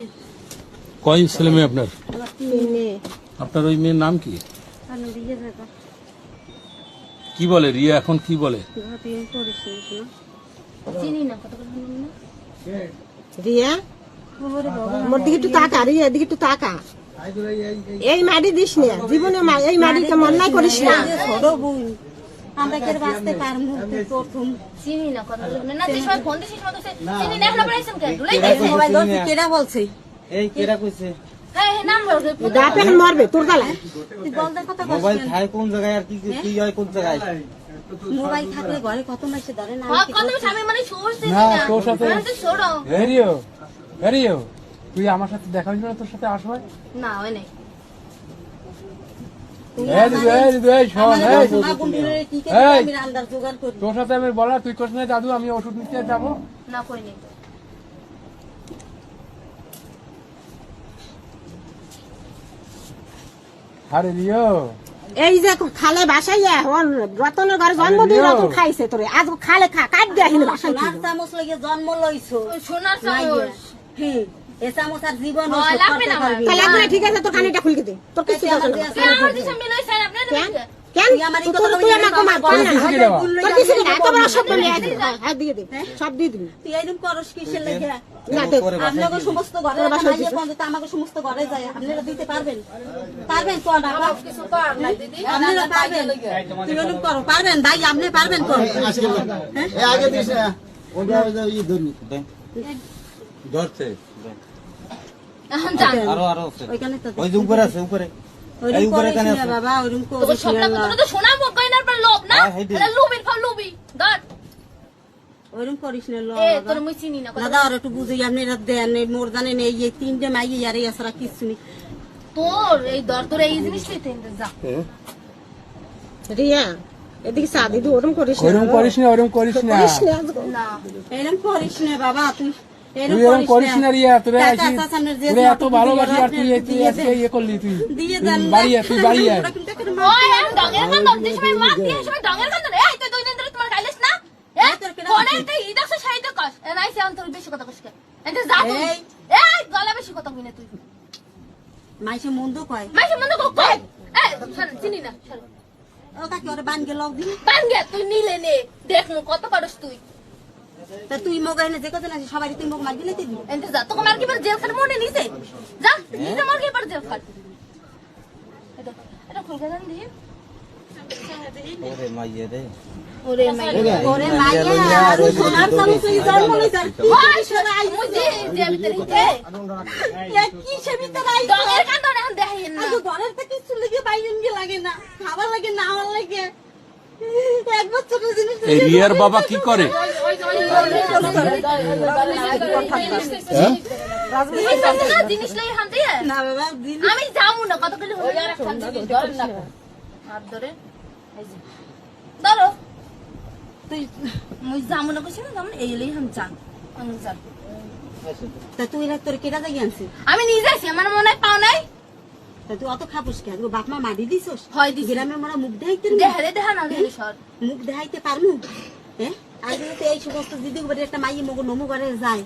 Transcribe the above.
কয় ছেলে মেয়ে আপনার? মেয়ে। আপনার ওই মেয়ের নাম কি? কি বলে রিয়া এখন কি বলে? রিয়া মোর দিকে একটু তাকা, রিয়া এদিকে একটু তাকা। এই মাটি দিস না জীবনে, এই মাটিকে মন্যায় করিস না। ছোট বোন আমরা কে বাঁচতে পারবো প্রথম চিনি না কথা বলবেন না। যে সময় ফোন দিছিস মতো চিনি না এখন পড়াইছেন কেন? দুলাই মোবাইল ধর কেডা বলছে? এই কেডা কইছে? হ্যাঁ হ্যাঁ নাম বল। দাপে মরবে তোর গালায়। তুই বলতে কথা কস। মোবাইল থাকে কোন জায়গায় আর কি কি হয় কোন জায়গায়? মোবাইল থাকলে ঘরে কত মাসে ধরে না। হ্যাঁ কত আমি মানে সোর্স দিই না না। তোর সাথে তুই ছোড়ো। হেরিও তুই আমার সাথে দেখা হইল না তোর সাথে আসবে? না ওই নাই। তোর সাথে আমি বলা তুই কোশ না দাদু আমি ওষুধ নিতে যাবো না কই নাই। আরে রিও এই যে খালে বাসাইয়া রতনের ঘরে জন্মদিন রতন খাইছে তোরে, আজ খালে খা কাট দিয়ে আহিলে বাসাই চামচ লাগে জন্ম লইছো ওই সোনার চামচ। এ চামচ আর জীবন ওই লাগবে না আমার। তাহলে একবার ঠিক আছে তোর কানেটা খুলকে দে, তোর কিছু দরকার নেই। কে আমার দিছে আমি লই স্যার আপনি না। কেন তুই আমাকে মার পার না, তোর কিছু না, এত বড় সব বলে হাত দিয়ে দে, সব দিয়ে দিবি তুই এরকম করস কিসের লেগে? না দে। আপনাকে সমস্ত ঘরে মাইয়ে পর্যন্ত আমাকে সমস্ত ঘরে যায়, আপনারা দিতে পারবেন? পারবেন কোন টাকা? কিছু কর না দিদি। আপনারা পারবেন? তুই এরকম করো, পারবেন ভাই? আপনি পারবেন কোন? আগে দিস না ওটা ই ধরনি ধরছে এখন জান। আরো আরো আছে ওইখানে তো ওই যে উপরে আছে উপরে এই ওইরকম উপরে করিস কানে না আছে বাবা, ওইরকম তোকে করিস সবটা না। তোরা তো সোনা গয়নার পর লোভ না। হ্যাঁ, হেডি। এটা লুবির ফল লুবি। ধর। ওইরকম করিস না লো এ বাবা। তোর মুই চিনি না কথা। দাদা আর একটু বুঝি, আপনারা দেন মোর জানেন এই যে তিনটে মাইয়ে আর এই আসরা কিছু নেই। তোর এই দর তোর এই জিনিসটাই তো যা। রিয়া এদিকে চা দিদি, ওরম করিস না, ওরম করিস না ওরম করিস না করিস না। না। এরকম করিস না বাবা, তুই তুই এরম করিস না রিয়া তোরা টাকা আইছিস চাচানোর যে তোরা এত যতটুকু ভালোবাসি আর আপনি তুই দিয়ে আজকে দেন। ইয়ে করলি তুই দিয়ে তুই দেন বাড়ি আয় তুই বাড়ি আয় ওই আমি ডঙের কান্দন যে সময় মার দিয়ে সময় ডঙের কান্দন। এই তুই দুই দিন ধরে তোমার গাইলিস না? এই তোর কেন ফোনে তো ইদাস সাইড কস। এ নাই সে অন্তর বেশি কথা কস কে? এতে যা তুই। এই। এই গলা বেশি কথা কইনে তুই। মাইসে মন্দ কয় মাইছে মন তো কই। এই শোন চিনি না। শোন। ও কাকি ওরে বান গেল দিন। পাঙ্গে তুই নিলে নে। দেখ মু কত পারস তুই। তা তুই মোগাইনে যে কজন আছে সবাই তুই মোগ মার দিলে দিবি। এতে যা তোকে মার কি পর জেল খাট মনে নিছে। যা নিজে মার কি পর জেল খাট। এটা খুলকে দেন দি। ওরে মাইয়ে রে ওরে মাই। ওরে মাইয়া আর সোনার চামচ তুই জন্ম লইছ। ওই শোনা আই মুজি যে ভিতরে হিতে। এ কি সে ভিতরে আই ডঙের কান্দন এখন দেখাইন না। আর ঘরের থেকে কিছু লাগে বাইরেন গে লাগে না, খাবার লাগে না আমার লাগে। এক বছরের জিনিস এই রিয়ার বাবা কি করে? জিনিস লাই হান দিয়ে না বাবা দিন আমি যাবো না কত করে হয়ে আর খান দিবি ধর না হাত ধরে এই যে ধরো তুই মুই যাবো না কইছিস না যাবো না এই লাই হাম চান আমি যান তা তুই না তোর কেটা জায়গা আনছিস? আমি নিজে আছি আমার মনে হয় পাও নাই তা তুই অত খাবুস কেন? বাপ মা মারি দিছস? হয় দিছি। গ্রামে মোরা মুখ দেখাইতে দেহারে দেখা না দেহারে সর মুখ দেখাইতে পারমু? হ্যাঁ আগে তো এই সমস্ত দিদি একটা মাইয়ে মগো নমু করে যায়।